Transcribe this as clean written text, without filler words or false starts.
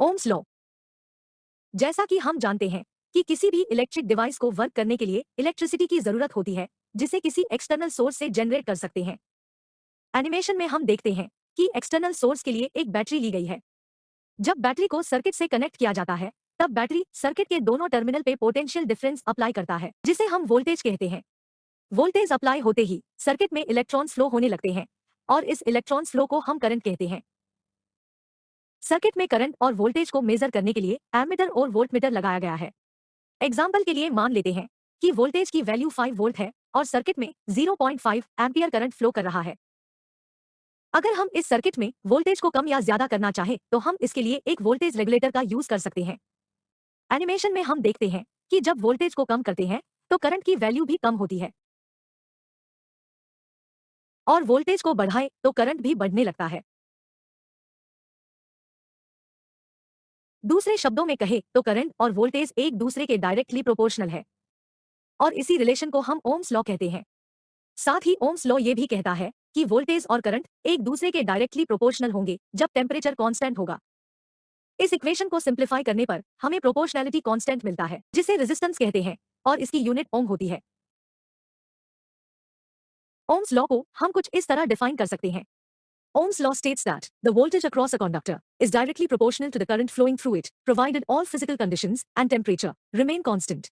Ohm's law. जैसा कि हम जानते हैं कि किसी भी इलेक्ट्रिक डिवाइस को वर्क करने के लिए इलेक्ट्रिसिटी की जरूरत होती है, जिसे किसी एक्सटर्नल सोर्स से जनरेट कर सकते हैं। एनिमेशन में हम देखते हैं कि एक्सटर्नल सोर्स के लिए एक बैटरी ली गई है। जब बैटरी को सर्किट से कनेक्ट किया जाता है, तब बैटरी सर्किट के दोनों टर्मिनल पे पोटेंशियल डिफरेंस अप्लाई करता है, जिसे हम वोल्टेज कहते हैं। वोल्टेज अप्लाई होते ही सर्किट में इलेक्ट्रॉन्स फ्लो होने लगते हैं और इस इलेक्ट्रॉन्स फ्लो को हम करंट कहते हैं। सर्किट में करंट और वोल्टेज को मेजर करने के लिए एमीटर और वोल्टमीटर लगाया गया है। एग्जाम्पल के लिए मान लेते हैं कि वोल्टेज की वैल्यू 5 वोल्ट है और सर्किट में 0.5 एम्पियर करंट फ्लो कर रहा है। अगर हम इस सर्किट में वोल्टेज को कम या ज्यादा करना चाहे तो हम इसके लिए एक वोल्टेज रेगुलेटर का यूज कर सकते हैं। एनिमेशन में हम देखते हैं कि जब वोल्टेज को कम करते हैं तो करंट की वैल्यू भी कम होती है और वोल्टेज को बढ़ाए तो करंट भी बढ़ने लगता है। दूसरे शब्दों में कहे तो करंट और वोल्टेज एक दूसरे के डायरेक्टली प्रोपोर्शनल है और इसी रिलेशन को हम ओम्स लॉ कहते हैं। साथ ही ओम्स लॉ ये भी कहता है कि वोल्टेज और करंट एक दूसरे के डायरेक्टली प्रोपोर्शनल होंगे जब टेम्परेचर कांस्टेंट होगा। इस इक्वेशन को सिंप्लीफाई करने पर हमें प्रोपोर्शनैलिटी कांस्टेंट मिलता है, जिसे रेजिस्टेंस कहते हैं और इसकी यूनिट ओम होती है। ओम्स लॉ को हम कुछ इस तरह डिफाइन कर सकते हैं। Ohm's law states that the voltage across a conductor is directly proportional to the current flowing through it, provided all physical conditions and temperature remain constant.